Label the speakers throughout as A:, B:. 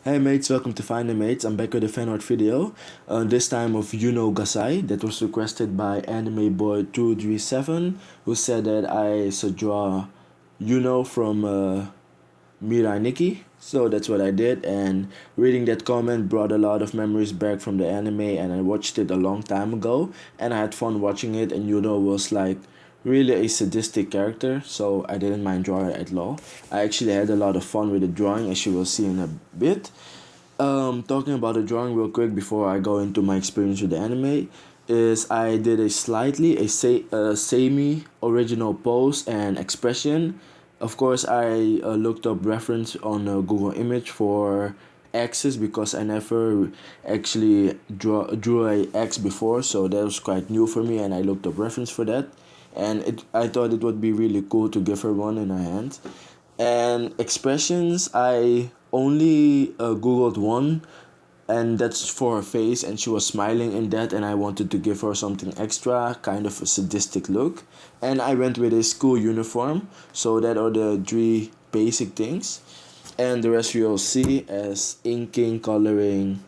A: Hey mates, welcome to Fighnimates. I'm back with a fan art video. This time of Yuno Gasai that was requested by Anime Boy 237, who said that I should draw Yuno from Mirai Nikki. So that's what I did, and reading that comment brought a lot of memories back from the anime, and I watched it a long time ago, and I had fun watching it, and Yuno was like really a sadistic character, so I didn't mind drawing it at all. I actually had a lot of fun with the drawing, as you will see in a bit. Talking about the drawing real quick before I go into my experience with the anime, is I did a semi original pose and expression. Of course, I looked up reference on Google Image for X's because I never actually drew a X before, so that was quite new for me, and I looked up reference for that, and I thought it would be really cool to give her one in her hand. And expressions, I only googled one, and that's for her face, and she was smiling in that, and I wanted to give her something extra, kind of a sadistic look, and I went with a school uniform. So that are the three basic things, and the rest you'll see as inking, coloring,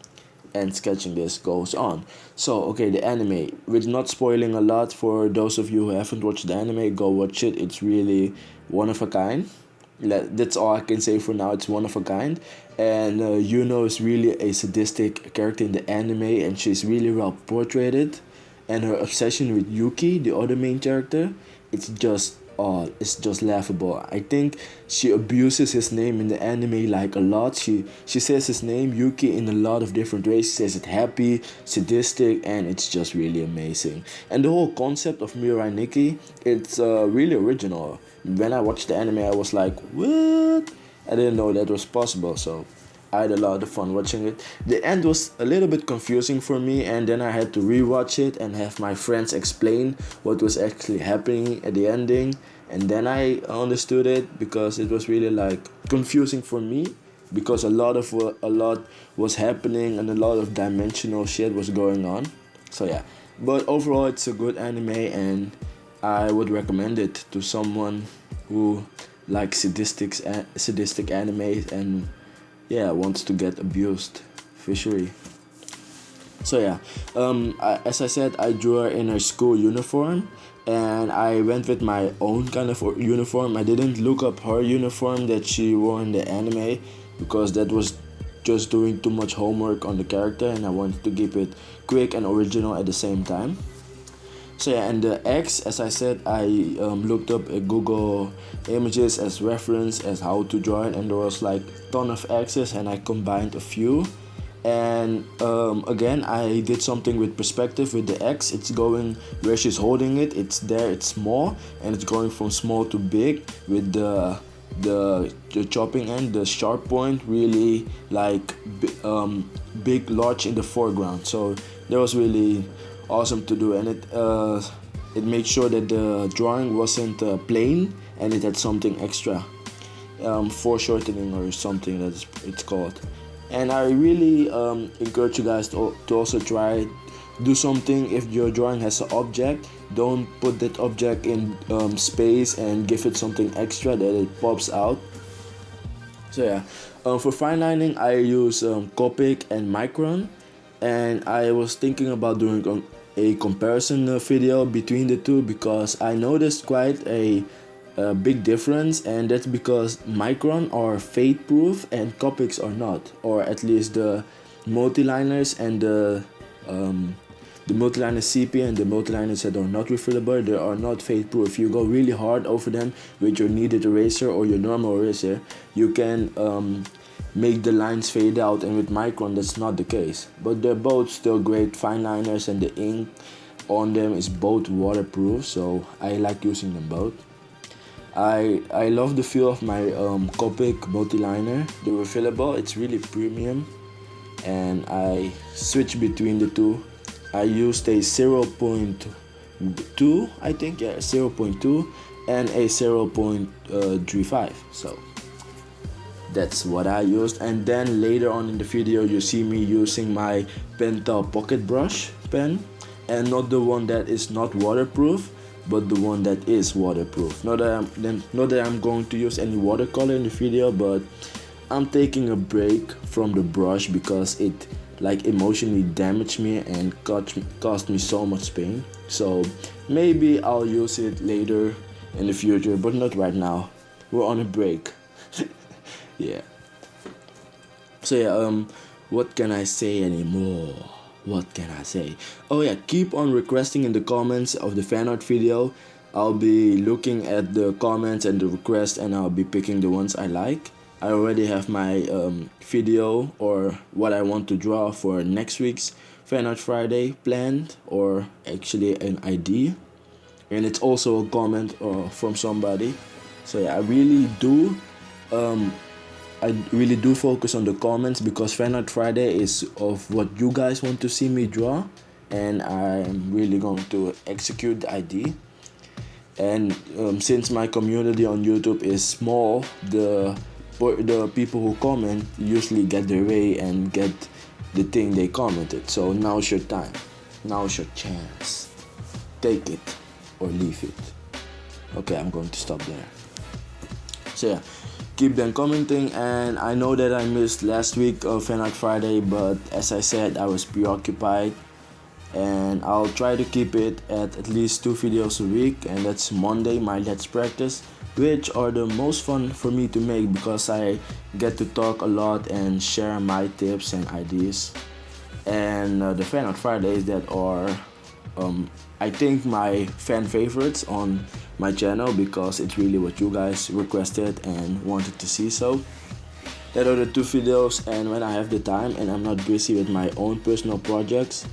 A: and sketching this goes on. So okay, the anime, with not spoiling a lot for those of you who haven't watched the anime, go watch it. It's really one of a kind. That's all I can say for now. It's one of a kind, and Yuno is really a sadistic character in the anime, and she's really well portrayed. And her obsession with Yuki, the other main character, it's just laughable. I think she abuses his name in the anime like a lot. She says his name Yuki in a lot of different ways. She says it happy, sadistic, and it's just really amazing. And the whole concept of Mirai Nikki, it's really original. When I watched the anime, I was like, what? I didn't know that was possible. So I had a lot of fun watching it. The end was a little bit confusing for me, and then I had to rewatch it and have my friends explain what was actually happening at the ending. And then I understood it because it was really like confusing for me because a lot was happening and a lot of dimensional shit was going on. So yeah, but overall it's a good anime, and I would recommend it to someone who likes sadistic anime and yeah, wants to get abused visually. So yeah, as I said, I drew her in her school uniform, and I went with my own kind of uniform. I didn't look up her uniform that she wore in the anime because that was just doing too much homework on the character, and I wanted to keep it quick and original at the same time. So yeah, and the X, as I said, I looked up Google Images as reference as how to draw it, and there was like ton of X's, and I combined a few. And again, I did something with perspective with the X. It's going where she's holding it. It's there. It's small, and it's going from small to big with the chopping end, the sharp point, really like big, large in the foreground. So that was really awesome to do, and it made sure that the drawing wasn't plain, and it had something extra, foreshortening or something that it's called. And I really encourage you guys to also try do something. If your drawing has an object, don't put that object in space and give it something extra that it pops out. So yeah, for fine lining I use Copic and Micron, and I was thinking about doing a comparison video between the two because I noticed quite a big difference, and that's because Micron are fade proof and Copics are not, or at least the multiliners and the multiliner CP and the multiliners that are not refillable, they are not fade proof. If you go really hard over them with your kneaded eraser or your normal eraser, you can make the lines fade out, and with Micron that's not the case. But they're both still great fine liners, and the ink on them is both waterproof, so I like using them both. I love the feel of my Copic multiliner, the refillable. It's really premium, and I switch between the two. I used a 0.2, I think, yeah, 0.2 and a 0.35. So that's what I used. And then later on in the video you see me using my Pentel pocket brush pen, and not the one that is not waterproof, but the one that is waterproof. Not that I'm going to use any watercolor in the video, but I'm taking a break from the brush because it like emotionally damaged me and caused me so much pain. So maybe I'll use it later in the future, but not right now. We're on a break. Yeah. So yeah, what can I say anymore? What can I say? Oh yeah, keep on requesting in the comments of the fan art video. I'll be looking at the comments and the requests, and I'll be picking the ones I like. I already have my video or what I want to draw for next week's Fan Art Friday planned, or actually an idea. And it's also a comment from somebody. So yeah, I really do focus on the comments because Fan Art Friday is of what you guys want to see me draw, and I'm really going to execute the idea. And since my community on YouTube is small, the people who comment usually get their way and get the thing they commented. So now's your time, now's your chance. Take it or leave it. Okay, I'm going to stop there. So yeah, keep them commenting. And I know that I missed last week of Fan Art Friday, but as I said, I was preoccupied, and I'll try to keep it at least 2 videos a week. And that's Monday, my Let's Practice, which are the most fun for me to make because I get to talk a lot and share my tips and ideas. And the Fan Art Fridays that are I think my fan favorites on my channel because it's really what you guys requested and wanted to see. So that are the 2 videos, and when I have the time and I'm not busy with my own personal projects,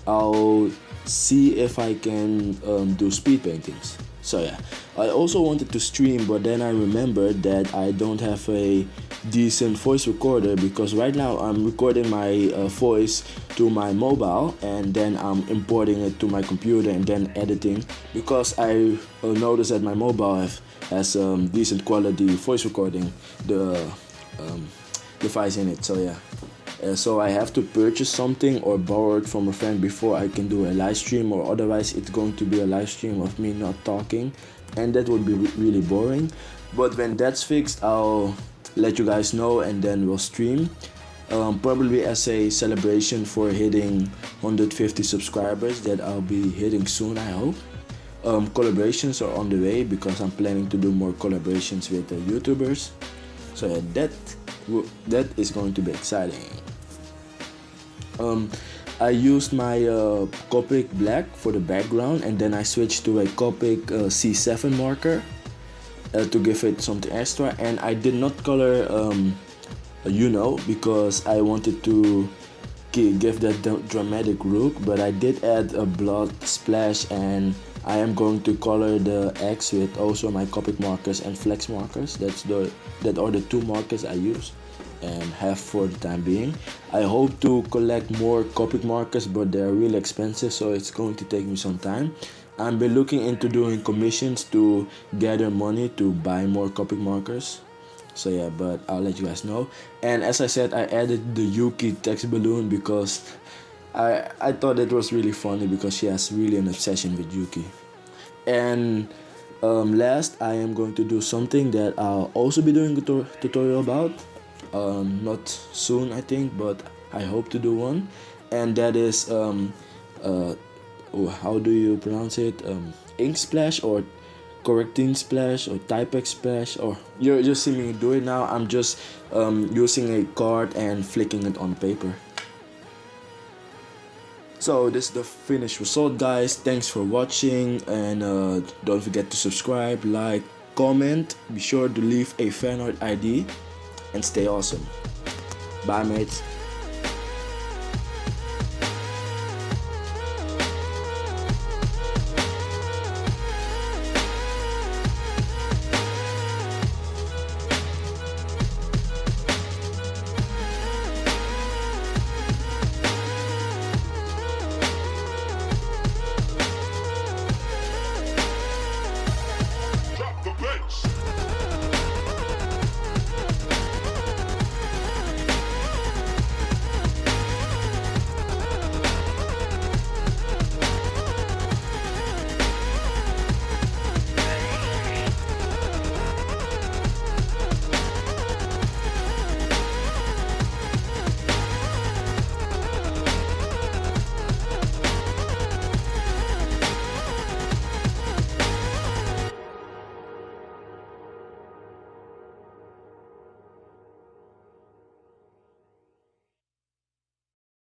A: I'll see if I can do speed paintings. So yeah, I also wanted to stream, but then I remembered that I don't have a decent voice recorder because right now I'm recording my voice to my mobile, and then I'm importing it to my computer and then editing, because I noticed that my mobile has decent quality voice recording device in it. So yeah. So I have to purchase something or borrow it from a friend before I can do a live stream, or otherwise it's going to be a live stream of me not talking, and that would be really boring. But when that's fixed, I'll let you guys know, and then we'll stream, probably as a celebration for hitting 150 subscribers that I'll be hitting soon, I hope. Collaborations are on the way because I'm planning to do more collaborations with YouTubers. So yeah, that is going to be exciting. I used my Copic black for the background, and then I switched to a Copic C7 marker to give it something extra. And I did not color Yuno because I wanted to give that dramatic look, but I did add a blood splash, and I am going to color the X with also my Copic markers and flex markers. That are the 2 markers I use and have for the time being. I hope to collect more Copic markers, but they're really expensive, so it's going to take me some time. I've been looking into doing commissions to gather money to buy more Copic markers. So yeah, but I'll let you guys know. And as I said, I added the Yuki text balloon because I thought it was really funny because she has really an obsession with Yuki. And last, I am going to do something that I'll also be doing a tutorial about. Not soon, I think, but I hope to do one. And that is how do you pronounce it? Ink splash or correcting splash or typex splash, or you just see me do it now. I'm just using a card and flicking it on paper. So this is the finished result, guys. Thanks for watching, and don't forget to subscribe, like, comment. Be sure to leave a fan art ID, and stay awesome. Bye, mates.